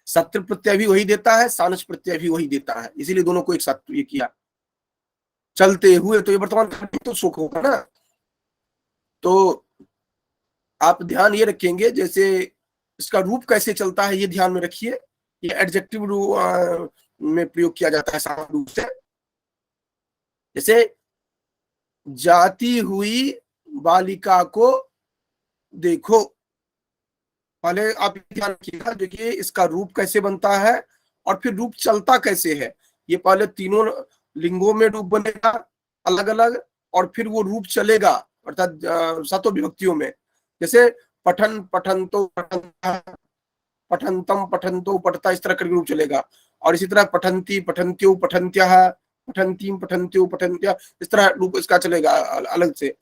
सत्र प्रत्यय भी वही देता है, सानच प्रत्यय भी वही देता है, इसीलिए दोनों को एक साथ ये किया। चलते हुए तो ये वर्तमान तो सुख होगा ना। तो आप ध्यान ये रखेंगे, जैसे इसका रूप कैसे चलता है ये ध्यान में रखिए। ये एडजेक्टिव में प्रयोग किया जाता है सामान्य रूप से। जैसे जाती हुई बालिका को देखो, पहले आप ध्यान रखिएगा देखिए इसका रूप कैसे बनता है और फिर रूप चलता कैसे है। ये पहले तीनों लिंगों में रूप बनेगा अलग अलग, और फिर वो रूप चलेगा। अर्थात सातों विभक्तियों में। जैसे पठन, पठंतो, पठंतः, पठंतम, पठंतो, पठता, इस तरह करके रूप चलेगा। और इसी तरह पठंती, पठंत्यो, पठंत्यः, पठंतीम, पठंत्यो, पठंत्या, इस तरह रूप इसका चलेगा अलग से।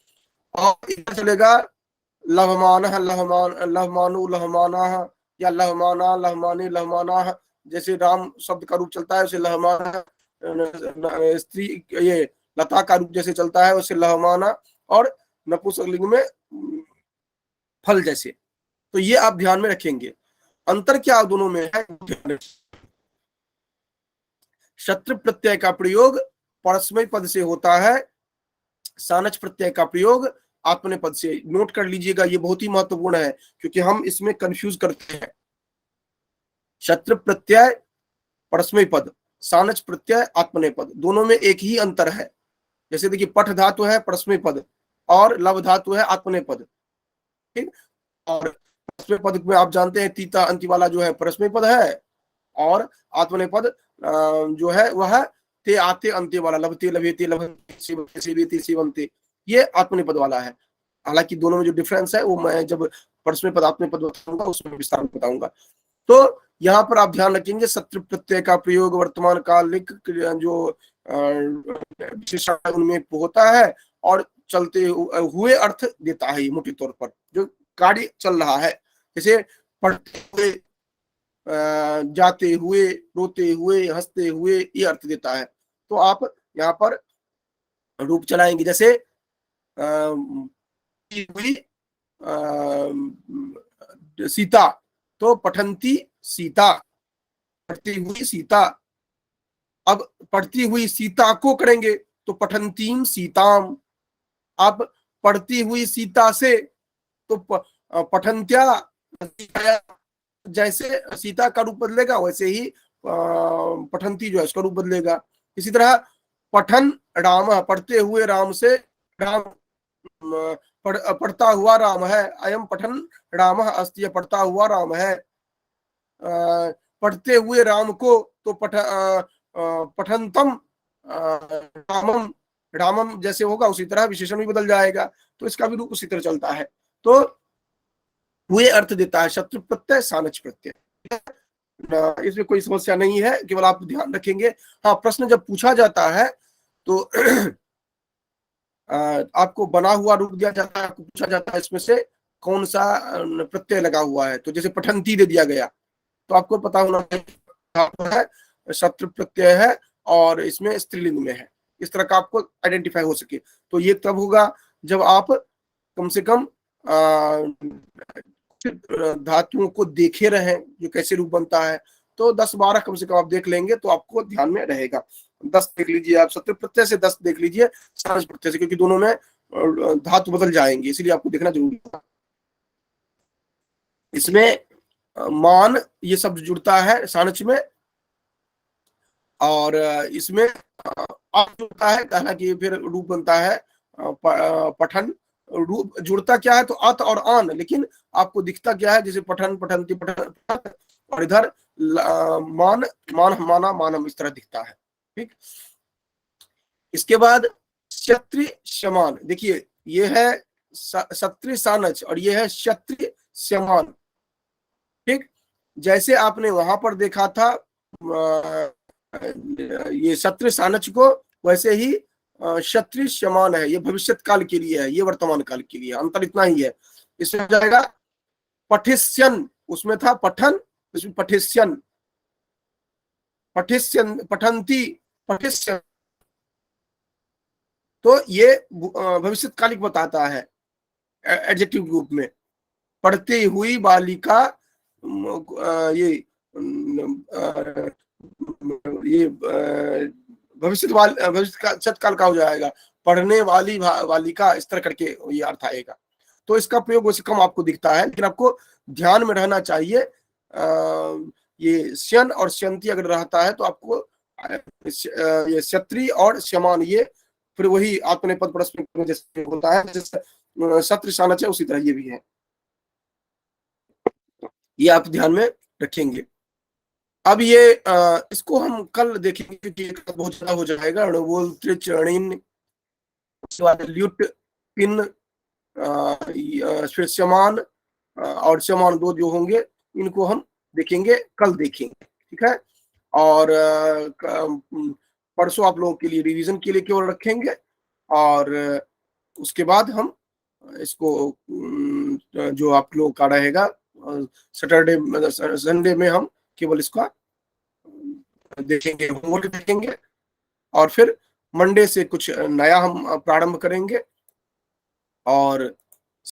और इधर चलेगा लहमानः, लहमानो, लहमानाः, या लहमाना, लहमाने, लहमानाः। जैसे राम शब्द का रूप चलता है उसे लहमाना, स्त्री ये लता का रूप जैसे चलता है उसे लहमाना, और नपुंसकलिंग में फल जैसे। तो ये आप ध्यान में रखेंगे। अंतर क्या दोनों में है? शत्रु प्रत्यय का प्रयोग परस्मै पद से होता है, सानच प्रत्यय का प्रयोग आत्मने पद से। नोट कर लीजिएगा, ये बहुत ही महत्वपूर्ण है क्योंकि हम इसमें कंफ्यूज करते हैं। शत्रु प्रत्यय परस्मै पद, सानच प्रत्यय आत्मने पद, दोनों में एक ही अंतर है। जैसे देखिए पठ धातु है परस्मै पद और लव धातु है आत्मने पद, ठीक। और परस्मै पद में आप जानते हैं तीता अंति वाला जो है परस्मै पद है, और आत्मने पद जो है वह ते आते अंत्य वाला, लभते, लभेते, लभन्ते, सेवते, सेवेते, सेवन्ते, ये आत्मने पद वाला है। हालांकि दोनों में जो डिफरेंस है वो मैं जब परस्मै पद आत्मने पद बताऊंगा उसमें विस्तार में बताऊंगा। तो यहाँ पर आप ध्यान रखेंगे शत्रु प्रत्यय का प्रयोग वर्तमान कालिक जो विशेषण उनमें होता है और चलते हुए अर्थ देता है। ये मोटे तौर पर जो कार्य चल रहा है, जैसे पढ़ते हुए, जाते हुए, रोते हुए, हंसते हुए, ये अर्थ देता है। तो आप यहाँ पर रूप चलाएंगे। जैसे हुई सीता, तो पठंती सीता, पढ़ती हुई सीता। अब पढ़ती हुई सीता को करेंगे तो पठंतीम सीताम। अब पढ़ती हुई सीता से तो पठंत्या, जैसे सीता का रूप बदलेगा वैसे ही पठंती जो है उसका रूप बदलेगा। इसी तरह पठन राम, पढ़ते हुए राम से राम, पढ़ता हुआ राम है, अयम पठन राम अस्ति, पढ़ता हुआ राम है। पढ़ते हुए राम को तो पठंतम रामम, रामम जैसे होगा उसी तरह विशेषण भी बदल जाएगा, तो इसका भी रूप उसी तरह चलता है। तो हुए अर्थ देता है शत्रु प्रत्यय, सानच प्रत्यय। इसमें कोई समस्या नहीं है, केवल आप ध्यान रखेंगे। हाँ, प्रश्न जब पूछा जाता है तो आपको बना हुआ रूप दिया जाता है, आपको पूछा जाता है इसमें से कौन सा प्रत्यय लगा हुआ है। तो जैसे पठंती दे दिया गया तो आपको पता होना है शत्रु प्रत्यय है और इसमें स्त्रीलिंग में है, इस तरह का आपको आइडेंटिफाई हो सके। तो ये तब होगा जब आप कम से कम धातुओं को देखे रहें जो कैसे रूप बनता है। तो 10-12 कम से कम आप देख लेंगे तो आपको ध्यान में रहेगा। 10 देख लीजिए आप, शत्रु प्रत्यय से 10 देख लीजिए सानच प्रत्यय से, क्योंकि दोनों में धातु बदल जाएंगे, इसीलिए आपको देखना जरूरी है। इसमें मान ये शब्द जुड़ता है सानच में, और इसमें आप जुड़ता है, हालांकि फिर रूप बनता है पठन। रूप जुड़ता क्या है तो अत और आन, लेकिन आपको दिखता क्या है, जैसे पठन, पठंती, पठन, और इधर मान, मान, माना, मानम, इस तरह दिखता है, ठीक। इसके बाद क्षत्रिय समान, देखिए ये है क्षत्रिय सानच और ये है क्षत्रिय समान, ठीक। जैसे आपने वहां पर देखा था ये क्षत्रिय सानच को, वैसे ही क्षत्रिय समान है। ये भविष्य काल के लिए है, ये वर्तमान काल के लिए, अंतर इतना ही है। इसमें जाएगा पठिष्यन, उसमें था पठन, इसमें पठिष्यन, पठिष्यन, पठंती, पठिष्यन। तो ये भविष्य कालिक बताता है एडजेक्टिव रूप में। पढ़ती हुई बालिका, ये भविष्य सतकाल का हो जाएगा, पढ़ने वाली बालिका, इस तरह करके ये अर्थ आएगा। तो इसका प्रयोग वैसे कम आपको दिखता है, लेकिन आपको ध्यान में रहना चाहिए। ये श्यन और श्यंती अगर रहता है तो आपको ये क्षत्रिय और श्यमान, ये फिर वही आत्मने पद परस्पर जैसे होता है, जैसे सत्र सानच है उसी तरह ये भी है। ये आप ध्यान में रखेंगे। अब ये इसको हम कल देखेंगे क्योंकि बहुत ज्यादा हो जाएगा। उसके बाद ल्यूट, पिन, फिर समान और समान दो जो होंगे, इनको हम देखेंगे, कल देखेंगे, ठीक है। और परसों आप लोगों के लिए रिवीजन के लिए केवल रखेंगे, और उसके बाद हम इसको जो आप लोगों का रहेगा सैटरडे संडे में हम केवल इसका देखेंगे, होमवर्क देखेंगे, और फिर मंडे से कुछ नया हम प्रारंभ करेंगे। और